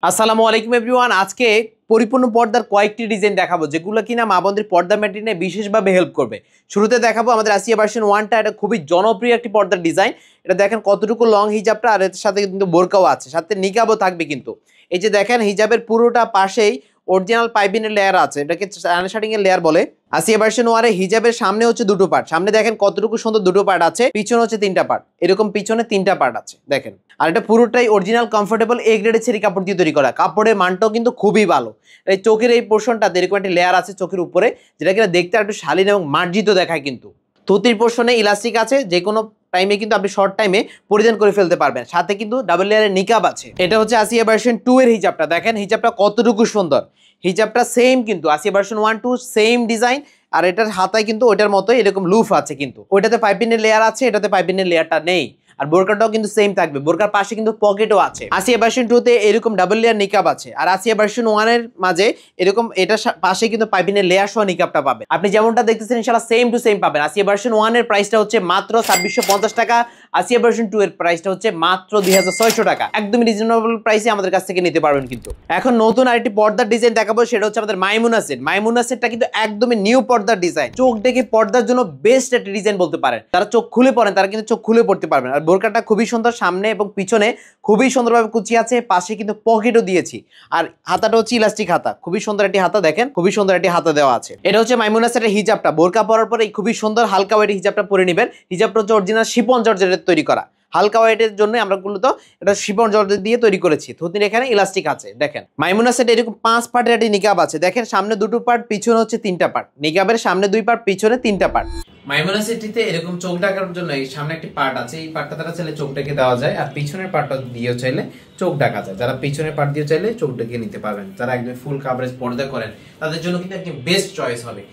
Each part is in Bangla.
আসসালামু আলাইকুম এভরিওয়ান। আজকে পরিপূর্ণ পর্দার কয়েকটি ডিজাইন দেখাবো যেগুলো কিনা মা বোনদের পর্দা মেনটেনে বিশেষভাবে হেল্প করবে। শুরুতে দেখাবো আমাদের আসিয়া ভার্সন 1টা। এটা খুবই জনপ্রিয় একটি পর্দার ডিজাইন। এটা দেখেন কতটুকু লং হিজাবটা, আর এর সাথে কিন্তু বোরকাও আছে, সাথে নিকাবও থাকবে। কিন্তু এই যে দেখেন হিজাবের পুরোটা পাশেই অরিজিনাল পাইপিনের লেয়ার আছে, এটাকে শাটিং এর লেয়ার বলে। আসিয়া ভার্সন 1 এর হিজাবের সামনে হচ্ছে দুটো পার্ট, সামনে দেখেন কতটুকু সুন্দর দুটো পার্ট আছে, পিছনে হচ্ছে তিনটা পার্ট, এরকম পিছনে তিনটা পার্ট আছে দেখেন। আর এটা পুরোটাই অরিজিনাল কমফোর্টেবল এ গ্রেডের ছেড়ি কাপড় দিয়ে তৈরি করা। কাপড়ের মানটাও কিন্তু খুবই ভালো। এই চোখের এই পোর্শনটাতে এরকম একটা লেয়ার আছে চোখের উপরে, যেটা কিনা দেখতে একটু শালীন এবং মার্জিত দেখায়। কিন্তু থুতির পোর্শনে ইলাস্টিক আছে, যে কোনো টাইমে কিন্তু আপনি শর্ট টাইমে পরিধান করে ফেলতে পারবেন। সাথে কিন্তু ডাবল লেয়ারের নিকাব আছে। এটা হচ্ছে আসিয়া ভার্সন 2 এর হিজাবটা। দেখেন হিজাবটা কতটুকু সুন্দর। হিজাবটা সেম কিন্তু আসিয়া ভার্সন 1 2 সেম ডিজাইন। আর এটার হাতায় কিন্তু ওইটার মতো এরকম লুফ আছে, কিন্তু ওইটাতে পাইপিনের লেয়ার আছে, এটাতে পাইপিনের লেয়ারটা নেই। আর বোরকাটাও কিন্তু সেম থাকবে, বোরকার পাশে কিন্তু পকেটও আছে। আসিয়া ভার্সন 2 তে এরকম ডাবল লেয়ার নিকাব আছে, আর আসিয়া ভার্সন 1 এর মাঝে এরকম এটার পাশে কিন্তু পাইপিনের লেয়ার সহ নিকাবটা পাবে। আপনি যেমনটা দেখতেছেন ইনশাআল্লাহ সেম টু সেম পাবেন। আসিয়া ভার্সন 1 এর প্রাইসটা হচ্ছে মাত্র 2650 টাকা। আসিয়া ভার্সন 2 এর প্রাইসটা হচ্ছে মাত্র 2600 টাকা। একদমই রিজনেবল প্রাইসে আমাদের কাছ থেকে নিতে পারবেন। কিন্তু এখন নতুন আরেকটি পর্দার ডিজাইন দেখাবো, সেটা হচ্ছে আমাদের মাইমুনা সেট। মাইমুনা সেটটা কিন্তু একদমই নিউ পর্দার ডিজাইন। চোখ দেখে পর্দার জন্য বেস্ট একটা ডিজাইন বলতে পারেন। তারা চোখ খুলে পড়েন, তারা কিন্তু চোখ খুলে পড়তে পারবেন। আর বোরকাটা খুবই সুন্দর, সামনে এবং পিছনে খুবই সুন্দরভাবে কুচি আছে, পাশে কিন্তু পকেটও দিয়েছি। আর হাতাটা হচ্ছে ইলাস্টিক হাতা, খুবই সুন্দর একটি হাতা, দেখেন খুবই সুন্দর একটি হাতা দেওয়া আছে। এটা হচ্ছে মাইমুনা সেটের হিজাবটা। বোরকা পরার পরে খুবই সুন্দর হালকা ওয়েটের হিজাবটা পরে নেবেন। হিজাবটা হচ্ছে অরিজিনাল শিফন জর্জেটের তৈরি করা। হালকা ওয়েটের জন্য আমরা মূলত এটা শিফন জর্জেট দিয়ে তৈরি করেছি। থুতির এখানে ইলাস্টিক আছে। দেখেন মাইমুনা সেট এরকম 5 পার্টের একটি নিকাব আছে। দেখেন সামনে দুটো পার্ট, পিছনে হচ্ছে তিনটা পার্ট। নিকাবের সামনে 2 পার্ট, পিছনে 3টা পার্ট। মাইমুনা সেটটিতে এরকম চোখ ঢাকার জন্য এই সামনে একটি পার্ট আছে, এই পার্টটা দ্বারা চাইলে চোখটাকে দেওয়া যায়, আর পিছনের পার্টটা দিয়েও চাইলে চোখ ঢাকা যায়। যারা পিছনের পার্ট দিয়ে চাইলে চোখ ঢেকে নিতে পারবেন, যারা একদম ফুল কভারেজ পর্দা করেন তাদের জন্য কিন্তু একদম বেস্ট চয়েস হবে।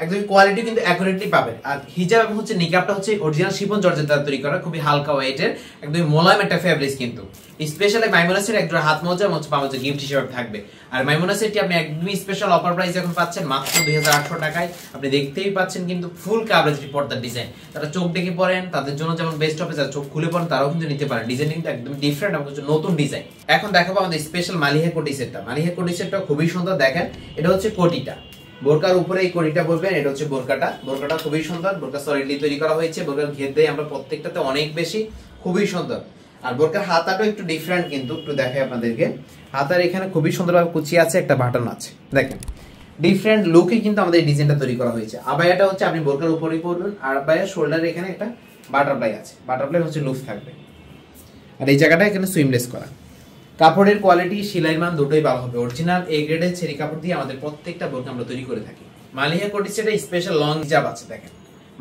একদম কোয়ালিটি কিন্তু অ্যাকুরেটলি পাবেন। আর হিজাব এবং হচ্ছে নিকাবটা হচ্ছে অরিজিনাল শিফন জর্জেট দ্বারা তৈরি করা, খুবই হালকা ওয়েটের, একদম মোলায়েম একটা ফেব্রিক্স। কিন্তু স্পেশালি মাইমুনা সেট একজোড়া হাত মোজা এবং পা মোজা গিফট হিসেবে থাকবে। আর মাইমুনা সেটটি আপনি একদমই স্পেশাল অফার প্রাইস এখন পাচ্ছেন মাত্র 2800 টাকায়। আপনি দেখতেই পাচ্ছেন কিন্তু ফুল কভারেজ পর্দার ডিজাইন। তারা চোখ দেখে পড়েন তাদের জন্য যেমন বেস্ট হবে, যারা চোখ খুলে পড়েন তারাও কিন্তু নিতে পারেন। ডিজাইন কিন্তু একদম ডিফারেন্ট এবং নতুন ডিজাইন। এখন দেখাবো আমাদের স্পেশাল মালিহা কোটি সেটটা। মালিহা কোটি সেটটা খুবই সুন্দর। দেখেন এটা হচ্ছে কোটিটা, বোরকার উপরে এই কোটিটা বলবেন, এটা হচ্ছে বোরকাটা। বোরকাটা খুবই সুন্দর, বোরকা সলিডলি তৈরি করা হয়েছে। বোরকার ঘের দেয় আমরা প্রত্যেকটাতে অনেক বেশি, খুবই সুন্দর। আর বোরকার হাতাটাও একটু ডিফারেন্ট, কিন্তু একটু দেখাই আপনাদেরকে। হাতার এখানে খুবই সুন্দরভাবে কুচি আছে, একটা বাটন আছে, দেখেন ডিফারেন্ট লুকে কিন্তু আমাদের এই ডিজাইনটা তৈরি করা হয়েছে। আবায়াটা হচ্ছে আপনি বোরকার উপরেই পরবেন, আর আবায়ার শোল্ডারে এখানে একটা বাটারফ্লাই আছে, বাটারফ্লাই হচ্ছে লুপ থাকবে। আর এই জায়গাটা এখানে সুইমলেস করা। কাপড়ের কোয়ালিটি, সেলাইয়ের মান দুটোই ভালো হবে। অরিজিনাল এ গ্রেডের ছেড়ি কাপড় দিয়ে আমাদের প্রত্যেকটা বোরকা আমরা তৈরি করে থাকি। মালিহা কোটি সেটে স্পেশাল লং হিজাব আছে। দেখেন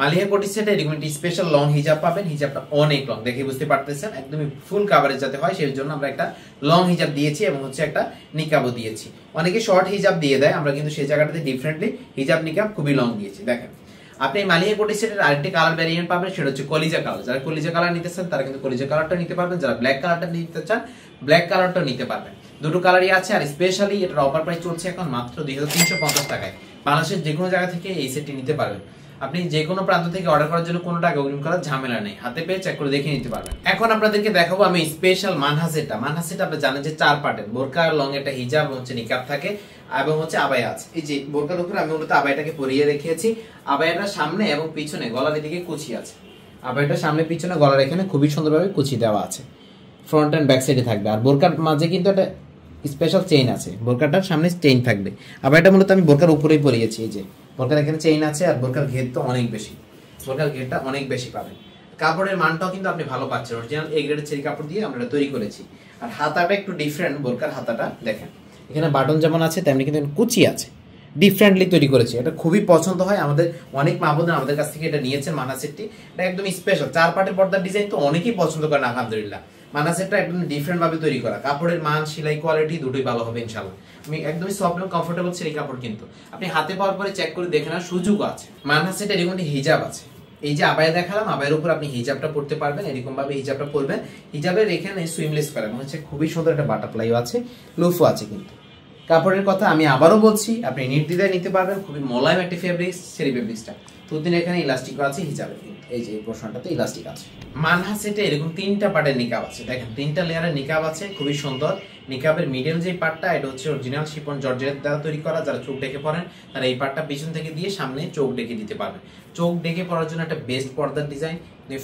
মালিহা কোটি সেটে এরকম একটি স্পেশাল লং হিজাব পাবেন। হিজাবটা অনেক লং, দেখে বুঝতে পারতেছেন, একদমই ফুল কভারেজ যাতে হয় সেই জন্য আমরা একটা লং হিজাব দিয়েছি এবং হচ্ছে একটা নিকাবও দিয়েছি। অনেকে শর্ট হিজাব দিয়ে দেয়, আমরা কিন্তু সেই জায়গাটাতে ডিফারেন্টলি হিজাব নিকাব খুবই লং দিয়েছি। দেখেন আপনি মালিহা কোটি সেটের আরেকটি কালার ভ্যারিয়েন্ট পাবেন, সেটা হচ্ছে কলিজা কালার। যারা কলিজা কালার নিতে চান তারা কিন্তু কলিজা কালারটা নিতে পারবেন, যারা ব্ল্যাক কালারটা নিতে চান ব্ল্যাক কালারটা নিতে পারবেন। দুটো কালারই আছে। আর স্পেশালি এটার অফার প্রাইস চলছে এখন মাত্র 2350 টাকায়। বাংলাদেশের যে কোনো জায়গা থেকে এই সেটটি নিতে পারবেন। আপনি যে কোনো প্রান্ত থেকে অর্ডার করার জন্য কোনো টাকা অগ্রিম করার ঝামেলা নেই, হাতে পেয়ে চেক করে দেখে নিতে পারবেন। এখন আপনাদেরকে দেখাবো আমি স্পেশাল মানহা সেটটা। মানহা সেট আপনি জানেন যে 4 পার্টের, বোরকা লং একটা হিজাব হচ্ছে নিকাব থাকে এবং হচ্ছে আবায়া আছে। এই যে বোরকার উপরে আমি মূলত আবায়াটাকে পরিয়ে রেখেছি। আবায়াটার সামনে এবং পিছনে গলার দিকে কুচি আছে। আবায়াটার সামনে পিছনে গলার এখানে খুবই সুন্দরভাবে কুচি দেওয়া আছে, ফ্রন্ট এন্ড ব্যাক সাইডে থাকবে। আর বোরকার মাঝে কিন্তু একটা স্পেশাল চেইন আছে, বোরকাটার সামনে চেইন থাকবে। আবার এটা মূলত আমি বোরকার উপরেই পরিয়েছি। এই যে বোরকার এখানে চেইন আছে, আর বোরকার ঘের তো অনেক বেশি, বোরকার ঘেরটা অনেক বেশি পাবেন। কাপড়ের মানটাও কিন্তু আপনি ভালো পাচ্ছেন, অরিজিনাল এ গ্রেডের ছেড়ি কাপড় দিয়ে আমরা তৈরি করেছি। আর হাতাটা একটু ডিফারেন্ট, বোরকার হাতাটা দেখেন এখানে বাটন যেমন আছে তেমনি কিন্তু কুচি আছে, ডিফারেন্টলি তৈরি করেছি। এটা খুবই পছন্দ হয় আমাদের, অনেক মা বোনেরা আমাদের কাছ থেকে এটা নিয়েছেন। মানা সেটটি এটা একদম স্পেশাল 4 পার্টের পর্দার ডিজাইন, তো অনেকেই পছন্দ করেন আলহামদুলিল্লাহ। মানা সেটটা একদম ডিফারেন্ট ভাবে তৈরি করা, কাপড়ের মান, সেলাই কোয়ালিটি দুটোই ভালো হবে ইনশাআল্লাহ। আমি একদমই সফট এবং কমফোর্টেবল ছেড়ি কাপড়, কিন্তু আপনি হাতে পাওয়ার পরে চেক করে দেখে নেওয়ার সুযোগ আছে। মানা সেটে এরকম হিজাব আছে। এই যে আবায়া দেখালাম, আবায়ের উপর আপনি হিজাবটা পরতে পারবেন, এরকম ভাবে হিজাবটা পরবেন। হিজাবের এখানে সুইমলেস করা এবং হচ্ছে খুবই সুন্দর একটা বাটারফ্লাইও আছে, লুফও আছে। কিন্তু কাপড়ের কথা আমি আবারও বলছি, আপনি নির্দ্বিধায় নিতে পারবেন, খুবই মোলায়েম একটা ফেব্রিক্স, ছেড়ি ফেব্রিক্সটা। দুদিন এখানে ইলাস্টিক আছে হিজাবের, এই যে এই পোর্শনটাতে ইলাস্টিক আছে। মানহা সেটে এরকম 3টা পার্টের নিকাব আছে। দেখেন 3টা লেয়ারের নিকাব আছে, খুবই সুন্দর। নিকাবের মিডল যে পার্টটা এটা হচ্ছে অরিজিনাল শিফন জর্জেট দ্বারা তৈরি করা। যারা চোখ ডেকে পরেন তারা এই পার্টটা পিছন থেকে দিয়ে সামনে চোখ ডেকে দিতে পারবে। চোখ ডেকে পরার জন্য একটা বেস্ট পর্দার ডিজাইন,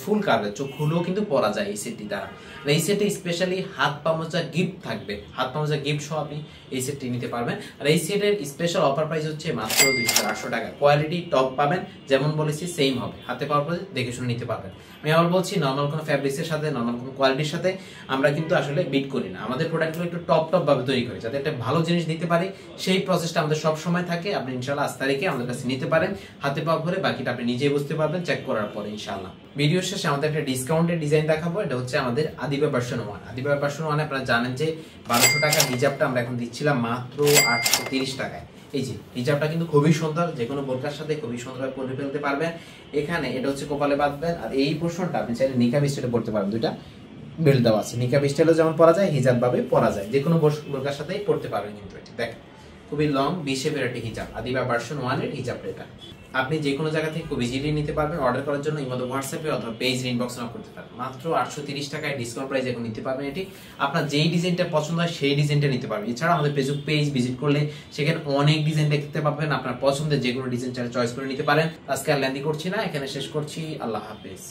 ফুল কাভার, চোখ খুলেও কিন্তু পরা যায় এই সেটটি দ্বারা। এই সেটে স্পেশালি হাত পা মোজা গিফট থাকবে, হাত পা মোজা গিফট সহ আপনি এই সেটটি নিতে পারবেন। আর এই সেটের স্পেশাল অফার প্রাইস হচ্ছে মাত্র 2800 টাকা। কোয়ালিটি টপ পাবেন, যেমন বলেছি সেম হবে, হাতে পাওয়ার পরে দেখে শুনে নিতে পারবেন। আমি আবার বলছি, নর্মাল কোনো ফ্যাব্রিক্সের সাথে, নর্মাল কোনো কোয়ালিটির সাথে আমরা কিন্তু আসলে বিট করি না। আমাদের প্রোডাক্টগুলো একটু টপ ভাবে তৈরি করি, যাতে একটা ভালো জিনিস দিতে পারি। সেই প্রসেসটা আমাদের সব সময় থাকে। আপনি ইনশাআল্লাহ আস্থা রেখে আমাদের কাছে নিতে পারেন, হাতে পাওয়ার পরে বাকিটা আপনি নিজেই বুঝতে পারবেন চেক করার পরে ইনশাআল্লাহ। ভিডিও শেষে আমাদের একটা ডিসকাউন্টের ডিজাইন দেখাবো। এটা হচ্ছে আমাদের আদিবা ভার্সন 1। আদিবা ভার্সন 1 আপনারা জানেন যে 1200 টাকা হিজাবটা আমরা এখন দিচ্ছিলাম মাত্র 830 টাকায়। এই যে হিজাবটা কিন্তু খুবই সুন্দর, যে কোনো বোরকার সাথে খুবই সুন্দরভাবে পরে ফেলতে পারবেন। এখানে এটা হচ্ছে কপালে বাঁধবেন, আর এই পোর্শনটা আপনি চাইলে নিকাব স্টাইলে পড়তে পারবেন। দুইটা বেল্ট দেওয়া আছে, নিকাব স্টাইলে যেমন পরা যায় হিজাব ভাবে পরা যায়, যে কোনো বোরকার সাথেই পড়তে পারবেন। কিন্তু এটি দেখেন খুবই লং 20 ভ্যারাইটি হিজাব, আদিবা ভার্সন 1 এর হিজাব। এটা আপনি যে কোনো জায়গা থেকে খুব ইজিলি নিতে পারবেন। অর্ডার করার জন্য ইমো হোয়াটসঅ্যাপে অথবা পেজ ইনবক্সে নক করতে পারবেন। মাত্র 830 টাকায় ডিসকাউন্ট প্রাইস এখন নিতে পারবেন। এটি আপনার যেই ডিজাইনটা পছন্দ হয় সেই ডিজাইনটা নিতে পারবেন। এছাড়া আমাদের ফেসবুক পেজ ভিজিট করলে সেখানে অনেক ডিজাইন দেখতে পাবেন। আপনার পছন্দের যে কোনো ডিজাইন চয়েস করে নিতে পারেন। আজকে আর লেন্দি করছি না, এখানে শেষ করছি। আল্লাহ হাফেজ।